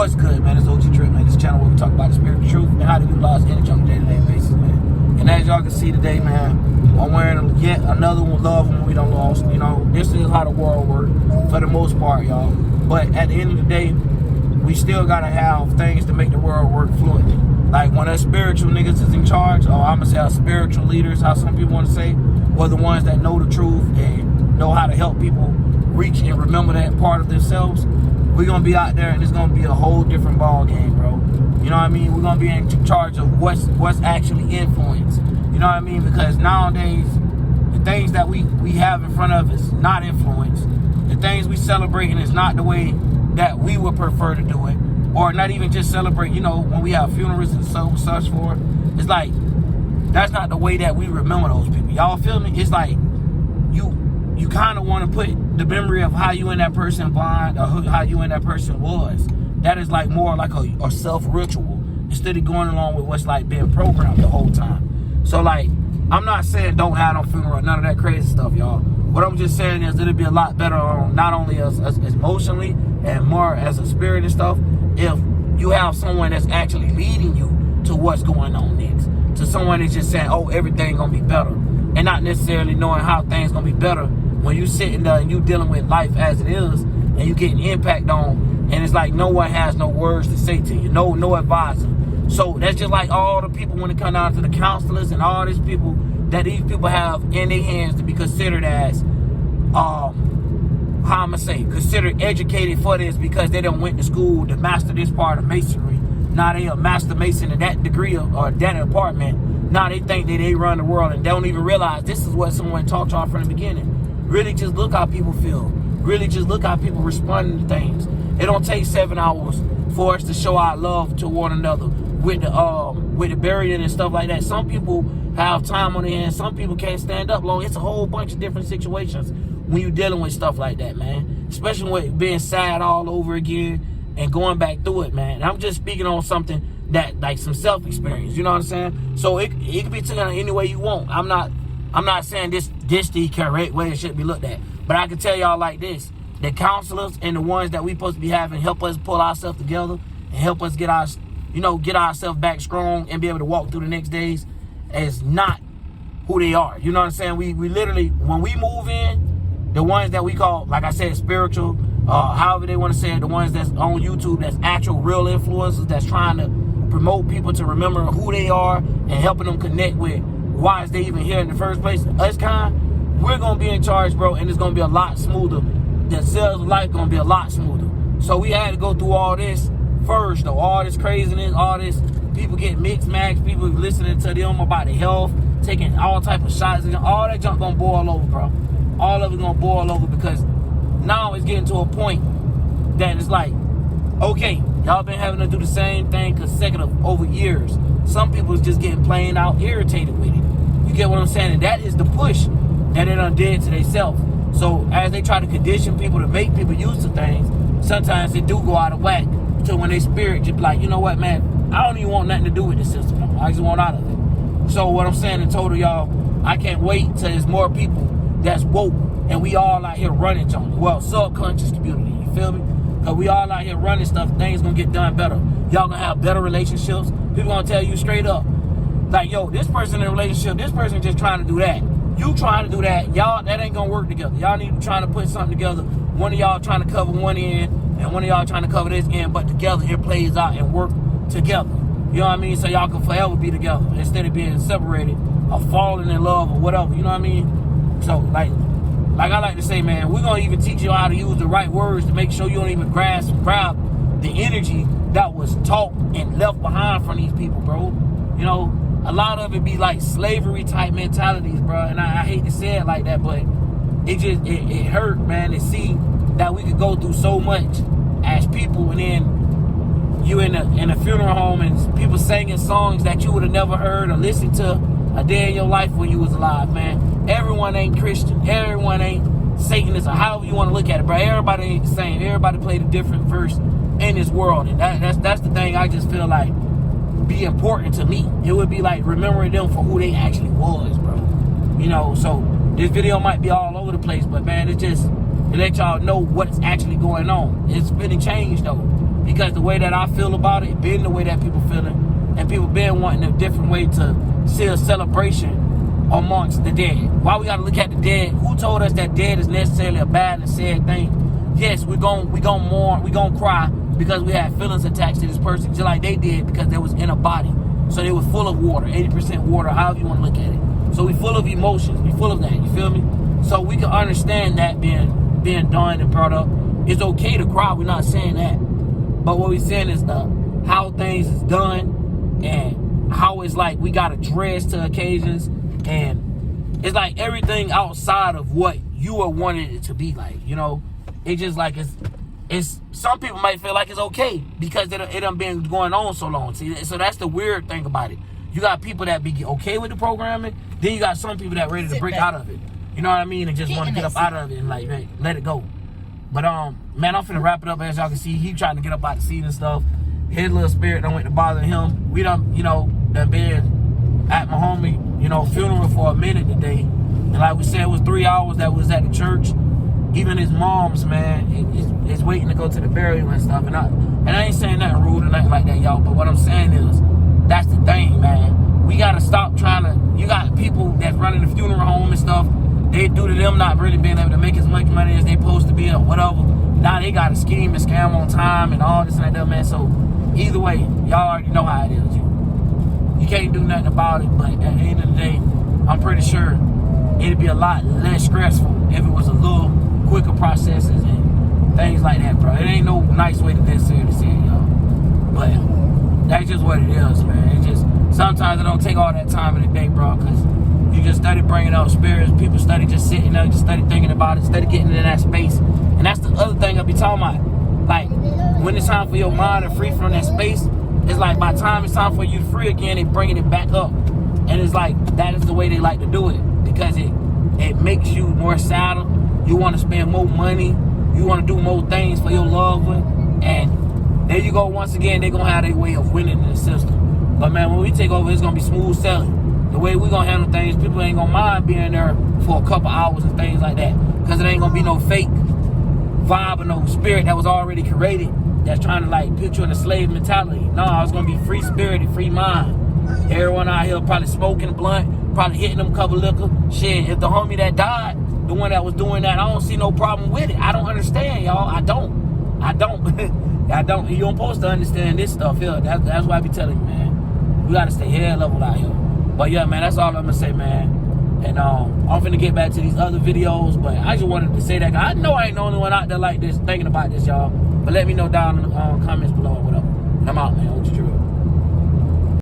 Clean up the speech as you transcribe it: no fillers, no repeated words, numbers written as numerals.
What's good, man? It's OG Drip, man. This channel where we talk about the spiritual truth and how to utilize energy on a day-to-day basis, man. And as y'all can see today, man, I'm wearing yet another one, Love When We Done Lost. You know, this is how the world works for the most part, y'all. But at the end of the day, we still gotta have things to make the world work fluently. Like when us spiritual niggas is in charge, or I'm gonna say our spiritual leaders, how some people want to say, or the ones that know the truth and know how to help people reach and remember that part of themselves, we're gonna be out there and it's gonna be a whole different ball game, bro. You know what I mean? We're gonna be in charge of what's actually influence. You know what I mean? Because nowadays, the things that we have in front of us is not influence. The things we celebrating is not the way that we would prefer to do it. Or not even just celebrate, you know, when we have funerals and such for. It's like, that's not the way that we remember those people. Y'all feel me? It's like, you kind of want to put the memory of how you and that person bond, or how you and that person was. That is like more like a self-ritual, instead of going along with what's like being programmed the whole time. So like, I'm not saying don't have no funeral, none of that crazy stuff, y'all. What I'm just saying is it'll be a lot better on not only us emotionally and more as a spirit and stuff, if you have someone that's actually leading you to what's going on next. To someone that's just saying, oh, everything gonna be better. And not necessarily knowing how things gonna be better when you sitting there and you dealing with life as it is and you getting impact on, and it's like no one has no words to say to you, no advisor. So that's just like all the people when it come down to the counselors and all these people that these people have in their hands to be considered as how I'ma say, considered educated for this because they done went to school to master this part of masonry. Now they a master mason in that degree or that department. Now they think that they run the world and they don't even realize this is what someone talked to from the beginning. Really just look how people feel. Really just look how people respond to things. It don't take 7 hours for us to show our love to one another with the burying and stuff like that. Some people have time on their hands. Some people can't stand up long. It's a whole bunch of different situations when you're dealing with stuff like that, man. Especially with being sad all over again and going back through it, man. And I'm just speaking on something that, like, some self-experience. You know what I'm saying? So it can be taken any way you want. I'm not saying this the correct way it should be looked at. But I can tell y'all like this. The counselors and the ones that we supposed to be having help us pull ourselves together and help us get ourselves back strong and be able to walk through the next days is not who they are. You know what I'm saying? We literally, when we move in, the ones that we call, like I said, spiritual, however they want to say it, the ones that's on YouTube, that's actual real influencers, that's trying to promote people to remember who they are and helping them connect with why is they even here in the first place. Us kind, we're going to be in charge, bro, and it's going to be a lot smoother. The sales of life going to be a lot smoother. So we had to go through all this first, though. All this craziness, all this, people get mixed mags, people listening to them about their health, taking all type of shots, and all that junk going to boil over, bro. All of it going to boil over because now it's getting to a point that it's like, okay, y'all been having to do the same thing consecutive over years. Some people is just getting plain out irritated with it. You get what I'm saying? And that is the push that they done did to themselves. So as they try to condition people to make people used to things, sometimes they do go out of whack. So when they spirit just be like, you know what, man, I don't even want nothing to do with this system. I just want out of it. So what I'm saying in total, y'all, I can't wait till there's more people that's woke and we all out here running something. Well, subconscious community, you feel me? Because we all out here running stuff, things gonna get done better. Y'all gonna have better relationships. People gonna tell you straight up, like, yo, this person in a relationship, this person just trying to do that. You trying to do that. Y'all, that ain't gonna work together. Y'all need to try to put something together. One of y'all trying to cover one end, and one of y'all trying to cover this end, but together it plays out and work together. You know what I mean? So y'all can forever be together instead of being separated or falling in love or whatever. You know what I mean? So, like I like to say, man, we're going to even teach you how to use the right words to make sure you don't even grab the energy that was taught and left behind from these people, bro. You know, a lot of it be like slavery type mentalities, bro. And I hate to say it like that, but it hurt, man, to see that we could go through so much as people, and then you in a funeral home and people singing songs that you would have never heard or listened to a day in your life when you was alive, man. Everyone ain't Christian. Everyone ain't Satanist, or however you want to look at it, bro. Everybody ain't the same. Everybody played a different verse in this world, and that's the thing I just feel like be important to me. It would be like remembering them for who they actually was, bro. You know, so this video might be all over the place, but man, it's just to let y'all know what's actually going on. It's been changed though, because the way that I feel about it, been the way that people feeling, and people been wanting a different way to see a celebration amongst the dead. Why we gotta look at the dead? Who told us that dead is necessarily a bad and sad thing? Yes, we gon' mourn, we gon' cry because we had feelings attached to this person, just like they did because they was in a body. So they were full of water, 80% water, however you want to look at it. So we full of emotions, we full of that, you feel me? So we can understand that being done and brought up. It's okay to cry, we're not saying that. But what we're saying is how things is done and how it's like we gotta dress to occasions, and it's like everything outside of what you were wanting it to be like, you know? It's just like it's some people might feel like it's okay because it done been going on so long. See, so that's the weird thing about it. You got people that be okay with the programming, then you got some people that ready to break out of it. You know what I mean? And just want to get up out of it and like let it go. But man, I'm finna wrap it up. As y'all can see, he trying to get up out the seat and stuff. His little spirit don't went to bother him. We done, done been at my homie, funeral for a minute today. And like we said, it was 3 hours that was at the church. Even his mom's, man, is waiting to go to the burial and stuff. And I ain't saying nothing rude or nothing like that, y'all. But what I'm saying is, that's the thing, man. We gotta stop trying to. You got people that's running the funeral home and stuff. They do to them not really being able to make as much money as they supposed to be or whatever. Now they gotta scheme and scam on time and all this and that, man. So either way, y'all already know how it is. You can't do nothing about it. But at the end of the day, I'm pretty sure it'd be a lot less stressful if it was a little quicker processes and things like that, bro. It ain't no nice way to necessarily say it, y'all. But that's just what it is, man. It just sometimes it don't take all that time in the day, bro, because you just study bringing up spirits. People study just sitting there, just study thinking about it, study getting in that space. And that's the other thing I be talking about. Like, when it's time for your mind to free from that space, it's like by the time it's time for you to free again, they bringing it back up. And it's like, that is the way they like to do it, because it makes you more sadder. You want to spend more money. You want to do more things for your loved one. And there you go. Once again, they're going to have their way of winning in the system. But, man, when we take over, it's going to be smooth sailing. The way we're going to handle things, people ain't going to mind being there for a couple hours and things like that. Because it ain't going to be no fake vibe or no spirit that was already created that's trying to, like, put you in a slave mentality. No, it's going to be free-spirited, free mind. Everyone out here probably smoking a blunt, probably hitting them couple liquor. Shit, if the homie that died, the one that was doing that, I don't see no problem with it. I don't understand, y'all. I don't. I don't. You don't supposed to understand this stuff here. That's why I be telling you, man. We got to stay head level out here. But yeah, man, that's all I'm going to say, man. And I'm finna get back to these other videos, but I just wanted to say that. I know I ain't the only one out there like this, thinking about this, y'all. But let me know down in the comments below.